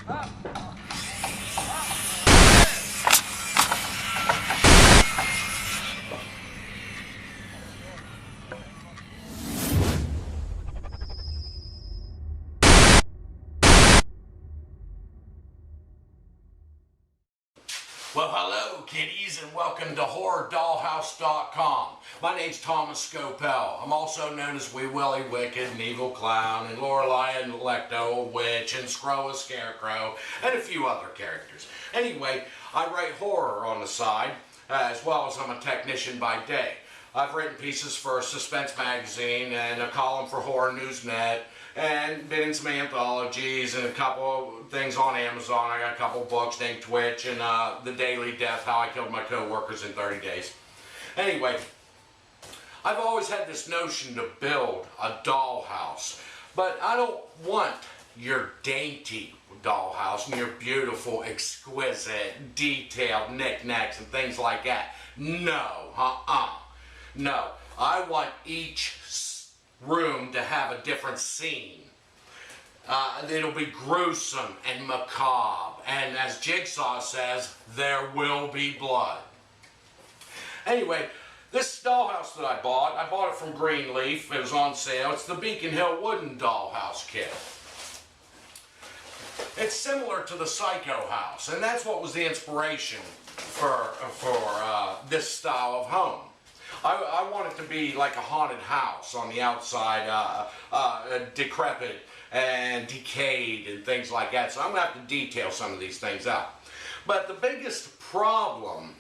Well, hello, kiddies, and welcome to HorrorDollhouse.com. My name's Thomas Scopell. I'm also known as Wee Willie Wicked and Evil Clown, and Lorelei and Lecto, Witch, and Scroa Scarecrow, and a few other characters. Anyway, I write horror on the side, as well as I'm a technician by day. I've written pieces for Suspense Magazine and a column for Horror Newsnet, and been in some anthologies and a couple of things on Amazon. I got a couple of books named Twitch and The Daily Death, How I Killed My Co-Workers in 30 Days. Anyway, I've always had this notion to build a dollhouse, but I don't want your dainty dollhouse and your beautiful, exquisite, detailed knickknacks and things like that. No, no. I want each room to have a different scene. It'll be gruesome and macabre, and as Jigsaw says, there will be blood. Anyway, this dollhouse that I bought it from Greenleaf. It was on sale. It's the Beacon Hill wooden dollhouse kit. It's similar to the Psycho house, and that's what was the inspiration for this style of home. I want it to be like a haunted house on the outside, decrepit and decayed and things like that. So I'm going to have to detail some of these things out. But the biggest problem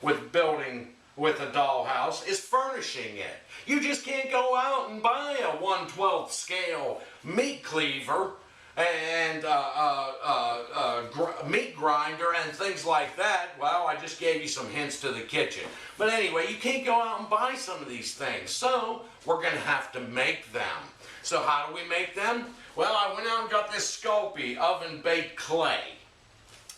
with building with a dollhouse is furnishing it. You just can't go out and buy a 1/12 scale meat cleaver and meat grinder and things like that. Well, I just gave you some hints to the kitchen. But anyway, you can't go out and buy some of these things. So we're going to have to make them. So how do we make them? Well, I went out and got this Sculpey oven-baked clay.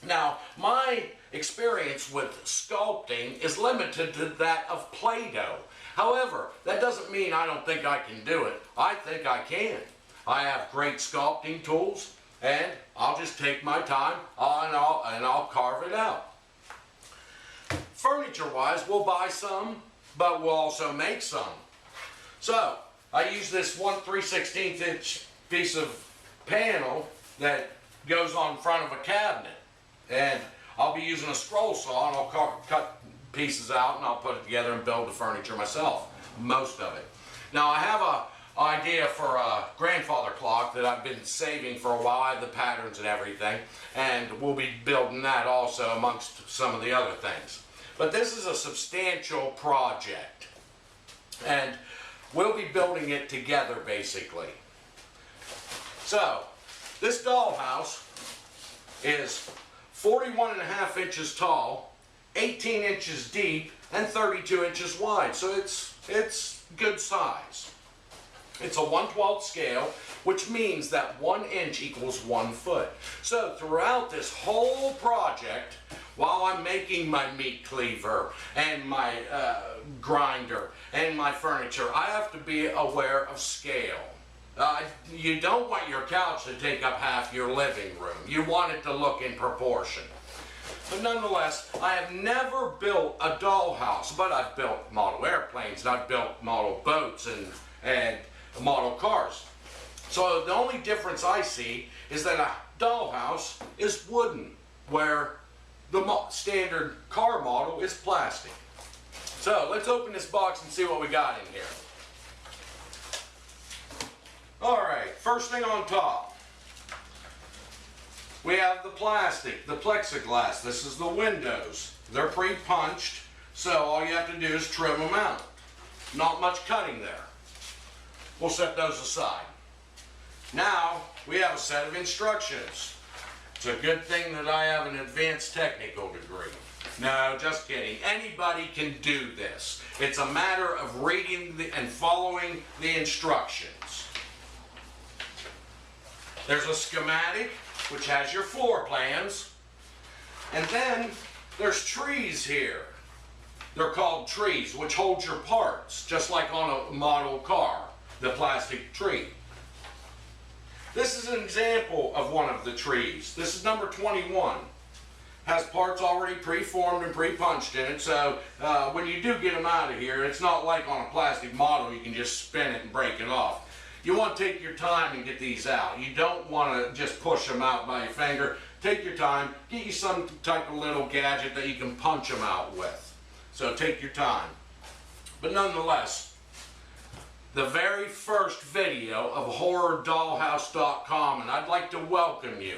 Now, my experience with sculpting is limited to that of Play-Doh. However, that doesn't mean I don't think I can do it. I think I can. I have great sculpting tools, and I'll just take my time and I'll carve it out. Furniture-wise, we'll buy some, but we'll also make some. So, I use this 3/16 inch piece of panel that goes on front of a cabinet. And I'll be using a scroll saw, and I'll cut pieces out, and I'll put it together and build the furniture myself, most of it. Now, I have an idea for a grandfather clock that I've been saving for a while. I have the patterns and everything, and we'll be building that also amongst some of the other things. But this is a substantial project, and we'll be building it together, basically. So, this dollhouse is 41.5 inches tall, 18 inches deep, and 32 inches wide. So it's good size. It's a 1/12 scale, which means that 1 inch equals 1 foot. So throughout this whole project, while I'm making my meat cleaver and my grinder and my furniture, I have to be aware of scale. You don't want your couch to take up half your living room. You want it to look in proportion. But nonetheless, I have never built a dollhouse, but I've built model airplanes, and I've built model boats and model cars. So the only difference I see is that a dollhouse is wooden, where the standard car model is plastic. So let's open this box and see what we got in here. Alright, first thing on top, we have the plastic, the plexiglass. This is the windows. They're pre-punched, so all you have to do is trim them out. Not much cutting there. We'll set those aside. Now, we have a set of instructions. It's a good thing that I have an advanced technical degree. No, just kidding. Anybody can do this. It's a matter of reading and following the instructions. There's a schematic, which has your floor plans. And then there's trees here. They're called trees, which hold your parts, just like on a model car, the plastic tree. This is an example of one of the trees. This is number 21. Has parts already pre-formed and pre-punched in it, so when you do get them out of here, it's not like on a plastic model you can just spin it and break it off. You want to take your time and get these out. You don't want to just push them out by your finger. Take your time, get you some type of little gadget that you can punch them out with. So take your time. But nonetheless, the very first video of HorrorDollhouse.com, and I'd like to welcome you.